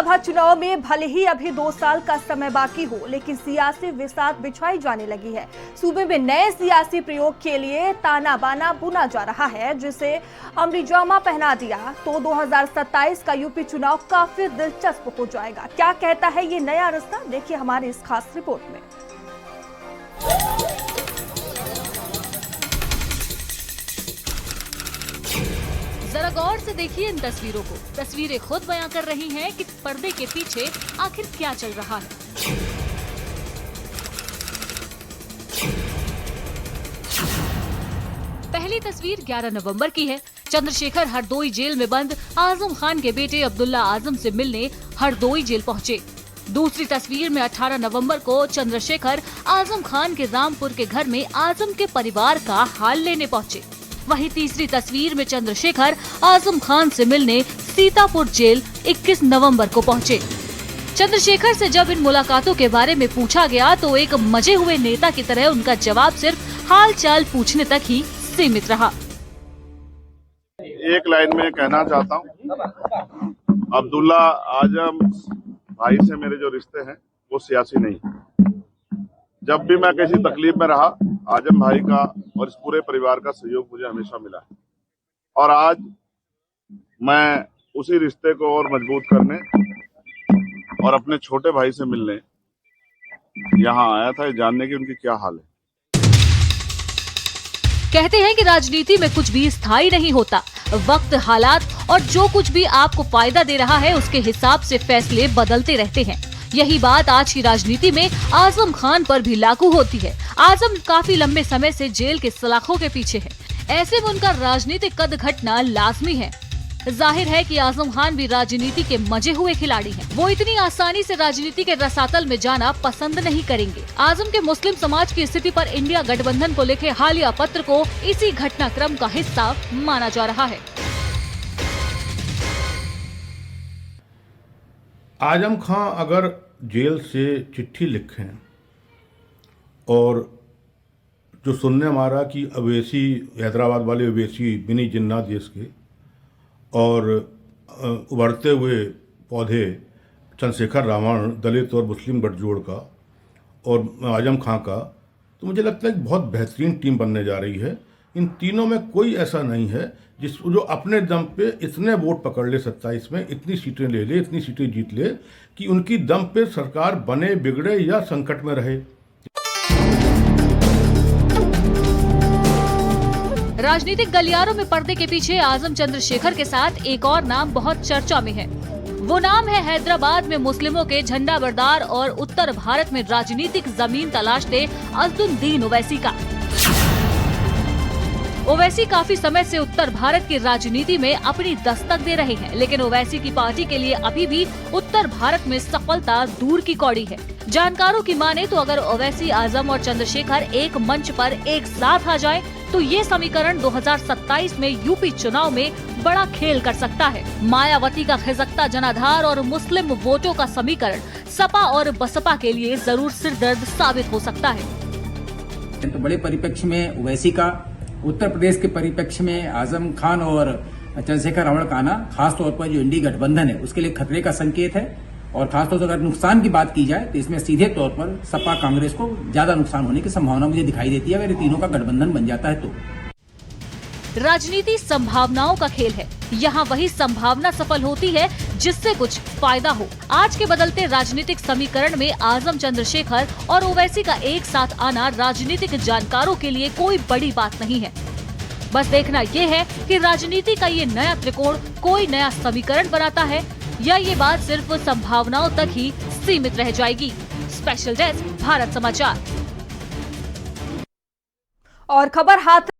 लोकसभा चुनाव में भले ही अभी 2 साल का समय बाकी हो, लेकिन सियासी बिसात बिछाई जाने लगी है। सूबे में नए सियासी प्रयोग के लिए ताना बाना बुना जा रहा है, जिसे अमली जामा पहना दिया तो 2027 का यूपी चुनाव काफी दिलचस्प हो जाएगा। क्या कहता है ये नया रास्ता, देखिए हमारी इस खास रिपोर्ट में। जरा गौर से देखिए इन तस्वीरों को। तस्वीरें खुद बयां कर रही हैं कि पर्दे के पीछे आखिर क्या चल रहा है। पहली तस्वीर 11 नवंबर की है। चंद्रशेखर हरदोई जेल में बंद आजम खान के बेटे अब्दुल्ला आजम से मिलने हरदोई जेल पहुंचे। दूसरी तस्वीर में 18 नवंबर को चंद्रशेखर आजम खान के रामपुर के घर में आजम के परिवार का हाल लेने पहुंचे। वहीं तीसरी तस्वीर में चंद्रशेखर आजम खान से मिलने सीतापुर जेल 21 नवंबर को पहुंचे। चंद्रशेखर से जब इन मुलाकातों के बारे में पूछा गया तो एक मजे हुए नेता की तरह उनका जवाब सिर्फ हाल चाल पूछने तक ही सीमित रहा। एक लाइन में कहना चाहता हूँ, अब्दुल्ला आजम भाई से मेरे जो रिश्ते हैं वो सियासी नहीं। जब भी मैं किसी तकलीफ में रहा, आजम भाई का और इस पूरे परिवार का सहयोग मुझे हमेशा मिला है और आज मैं उसी रिश्ते को और मजबूत करने और अपने छोटे भाई से मिलने यहाँ आया था, जानने की उनकी क्या हाल है। कहते हैं कि राजनीति में कुछ भी स्थायी नहीं होता। वक्त, हालात और जो कुछ भी आपको फायदा दे रहा है उसके हिसाब से फैसले बदलते रहते हैं। यही बात आज की राजनीति में आजम खान पर भी लागू होती है। आजम काफी लंबे समय से जेल के सलाखों के पीछे है। ऐसे में उनका राजनीतिक कद घटना लाजमी है। जाहिर है कि आजम खान भी राजनीति के मजे हुए खिलाड़ी हैं। वो इतनी आसानी से राजनीति के रसातल में जाना पसंद नहीं करेंगे। आजम के मुस्लिम समाज की स्थिति पर इंडिया गठबंधन को लिखे हालिया पत्र को इसी घटनाक्रम का हिस्सा माना जा रहा है। आजम खां अगर जेल से चिट्ठी लिखें और जो सुनने हमारा कि अवैसी, हैदराबाद वाले अवैसी बिनी जिन्ना देश के और उभरते हुए पौधे चंद्रशेखर रावण दलित और मुस्लिम गठजोड़ का और आजम खां का, तो मुझे लगता है कि बहुत बेहतरीन टीम बनने जा रही है। इन तीनों में कोई ऐसा नहीं है जो अपने दम पे इतने वोट पकड़ ले 27 में, इतनी सीटें ले ले, इतनी सीटें जीत ले कि उनकी दम पे सरकार बने, बिगड़े या संकट में रहे। राजनीतिक गलियारों में पर्दे के पीछे आजम चंद्रशेखर के साथ एक और नाम बहुत चर्चा में है। वो नाम है हैदराबाद में मुस्लिमों के झंडा बरदार और उत्तर भारत में राजनीतिक जमीन तलाशते असदुद्दीन ओवैसी का। ओवैसी काफी समय से उत्तर भारत की राजनीति में अपनी दस्तक दे रहे हैं, लेकिन ओवैसी की पार्टी के लिए अभी भी उत्तर भारत में सफलता दूर की कौड़ी है। जानकारों की माने तो अगर ओवैसी, आजम और चंद्रशेखर एक मंच पर एक साथ आ जाएं, तो ये समीकरण 2027 में यूपी चुनाव में बड़ा खेल कर सकता है। मायावती का खिसकता जनाधार और मुस्लिम वोटों का समीकरण सपा और बसपा के लिए जरूर सिरदर्द साबित हो सकता है। तो बड़े परिप्रेक्ष्य में ओवैसी का, उत्तर प्रदेश के परिप्रेक्ष्य में आजम खान और चंद्रशेखर रावण का आना खासतौर पर जो इंडी गठबंधन है उसके लिए खतरे का संकेत है। और खासतौर से अगर नुकसान की बात की जाए तो इसमें सीधे तौर पर सपा कांग्रेस को ज्यादा नुकसान होने की संभावना मुझे दिखाई देती है अगर ये तीनों का गठबंधन बन जाता है तो। राजनीति संभावनाओं का खेल है। यहाँ वही संभावना सफल होती है जिससे कुछ फायदा हो। आज के बदलते राजनीतिक समीकरण में आजम, चंद्रशेखर और ओवैसी का एक साथ आना राजनीतिक जानकारों के लिए कोई बड़ी बात नहीं है। बस देखना ये है कि राजनीति का ये नया त्रिकोण कोई नया समीकरण बनाता है या ये बात सिर्फ संभावनाओं तक ही सीमित रह जाएगी। स्पेशल डेस्क, भारत समाचार। और खबर हाथ